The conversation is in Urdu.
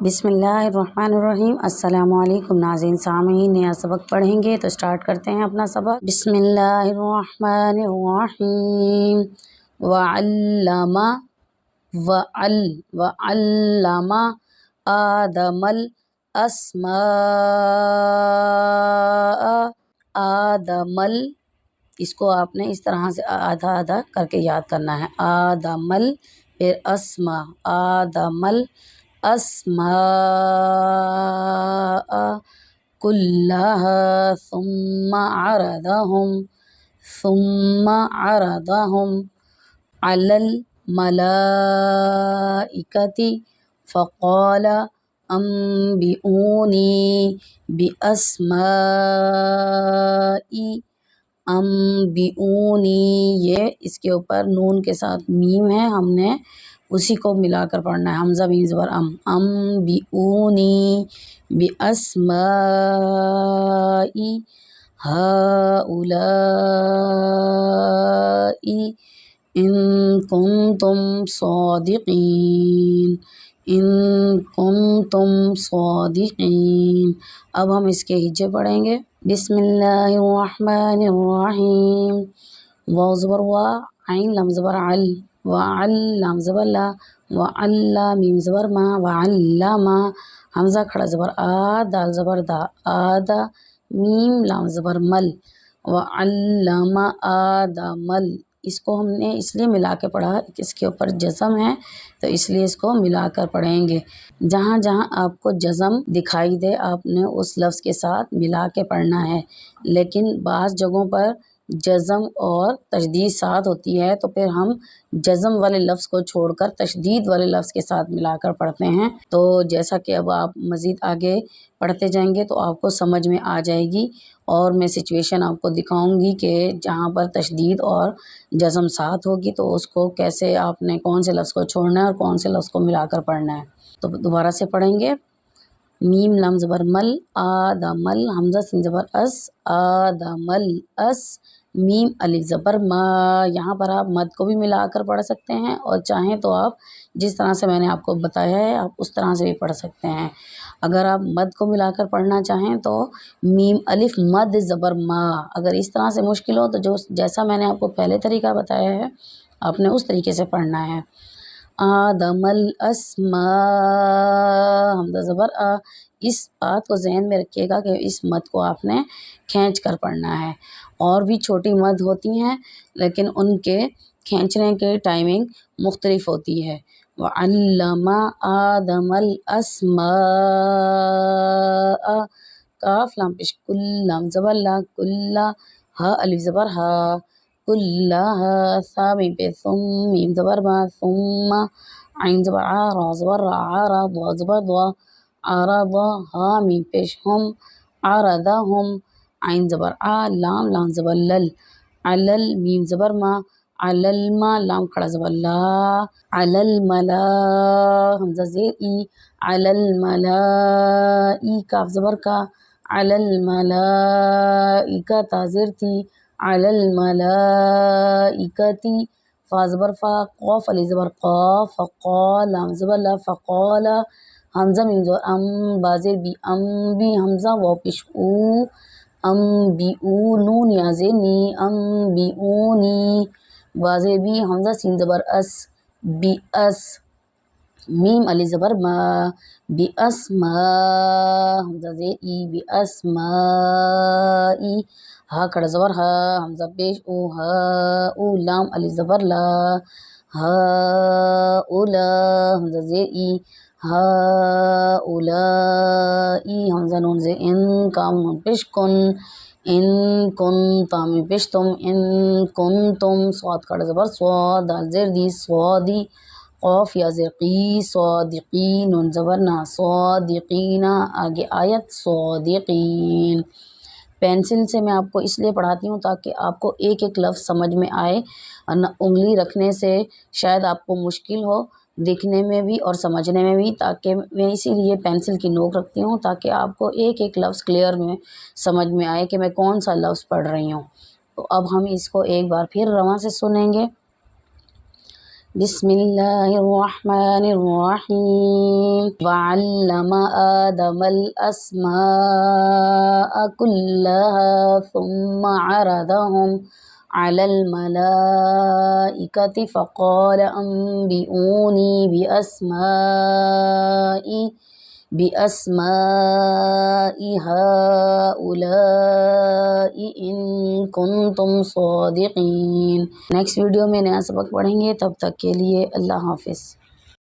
بسم اللہ الرحمن الرحیم۔ السلام علیکم ناظرین سامعین، نیا سبق پڑھیں گے تو سٹارٹ کرتے ہیں اپنا سبق۔ بسم اللہ الرحمن الرحیم۔ وعلم وعلم آدم الاسماء آدم اس کو آپ نے اس طرح سے آدھا آدھا کر کے یاد کرنا ہے۔ آدم پھر اسما آدم الاسماء كلها ثم عرضهم على الملائكة فقال أنبئوني یہ اس کے اوپر نون کے ساتھ میم ہے، ہم نے اسی کو ملا کر پڑھنا ہے۔ حمزہ میم زبر انبئونی باسماء هؤلاء ان کنتم صادقین اب ہم اس کے ہجے پڑھیں گے۔ بسم اللہ الرحمن الرحیم۔ واو زبر وا، عین لام زبر عل، وعل لام زبر لا، وعل میم زبر ما، وعلم حمزہ کھڑا زبر آ، دال زبر دا، آدا میم لام زبر مل، وعلم آدم اس کو ہم نے اس لیے ملا کے پڑھا، اس کے اوپر جزم ہے تو اس لیے اس کو ملا کر پڑھیں گے۔ جہاں جہاں آپ کو جزم دکھائی دے آپ نے اس لفظ کے ساتھ ملا کے پڑھنا ہے، لیکن بعض جگہوں پر جزم اور تشدید ساتھ ہوتی ہے تو پھر ہم جزم والے لفظ کو چھوڑ کر تشدید والے لفظ کے ساتھ ملا کر پڑھتے ہیں۔ تو جیسا کہ اب آپ مزید آگے پڑھتے جائیں گے تو آپ کو سمجھ میں آ جائے گی، اور میں سچویشن آپ کو دکھاؤں گی کہ جہاں پر تشدید اور جزم ساتھ ہوگی تو اس کو کیسے آپ نے کون سے لفظ کو چھوڑنا ہے اور کون سے لفظ کو ملا کر پڑھنا ہے۔ تو دوبارہ سے پڑھیں گے۔ میم لام زبر مل، آدمل حمزہ سین زبر اس، آدمل اس، میم الف زبر ما۔ یہاں پر آپ مد کو بھی ملا کر پڑھ سکتے ہیں، اور چاہیں تو آپ جس طرح سے میں نے آپ کو بتایا ہے آپ اس طرح سے بھی پڑھ سکتے ہیں۔ اگر آپ مد کو ملا کر پڑھنا چاہیں تو میم الف مد زبر ما، اگر اس طرح سے مشکل ہو تو جیسا میں نے آپ کو پہلے طریقہ بتایا ہے آپ نے اس طریقے سے پڑھنا ہے۔ آدم الاسماء حمزہ زبر آ، اس بات کو ذہن میں رکھیے گا کہ اس مد کو آپ نے کھینچ کر پڑھنا ہے۔ اور بھی چھوٹی مد ہوتی ہیں لیکن ان کے کھینچنے کے ٹائمنگ مختلف ہوتی ہے۔ وعلم آدم الاسماء کاف لام پیش کل لام زبر لا، کل ہا الف زبر ہا، کلہا ثا میم پہ ثم میم زبر ما، ثم عین زبر آ، را زبر را، را ضا زبر ضا، عرض ہا میم پیش ہم، عرضہم عین زبر آ، لام لام زبر لل، علل میم زبر ما، علل ما لام کھڑا زبر لا، علل ملا حمزہ زیر ای، علل ملائی کاف زبر کا، علل ملائکہ تا زیر تھی، علل ملائکتی فا زبر فا، قاف علی زبر قا، فقال لام زبر لا، فقال حمزہ میم زبر ام، بازر بی، ام بی حمزہ واو پیش او، ام بی او نون یا زیر نی، ام بی اونی بازر بی حمزہ سین زبر اس، بی اس میم علی زبر ما، بی اسما حمزہ زیر ای، بی اسمائی ہا کھڑا زبر ہا، حمزہ پیش او، ہا او لام علی زبر لا، ہا اولا حمزہ زیر ای، ہا اولائی حمزہ نون زیر ان، کام نون پیش کن، ان کن تام پیش تم، ان کن تم صاد کھڑا زبر سوا، دال زیر دی، سوادی قاف یا زیر قی، صادقی نون زبر نا، صادقین آگے آیت صادقین۔ پینسل سے میں آپ کو اس لیے پڑھاتی ہوں تاکہ آپ کو ایک ایک لفظ سمجھ میں آئے، انگلی رکھنے سے شاید آپ کو مشکل ہو دیکھنے میں بھی اور سمجھنے میں بھی، تاکہ میں اسی لیے پینسل کی نوک رکھتی ہوں تاکہ آپ کو ایک ایک لفظ کلیئر میں سمجھ میں آئے کہ میں کون سا لفظ پڑھ رہی ہوں۔ تو اب ہم اس کو ایک بار پھر رواں سے سنیں گے۔ بسم اللہ الرحمن الرحیم وعلم آدم الاسماء كلها ثم عرضهم على الملائكة فقال أنبئوني بأسماء هؤلاء إن كنتم صادقين۔ نیکسٹ ویڈیو میں نیا سبق پڑھیں گے، تب تک کے لیے اللہ حافظ۔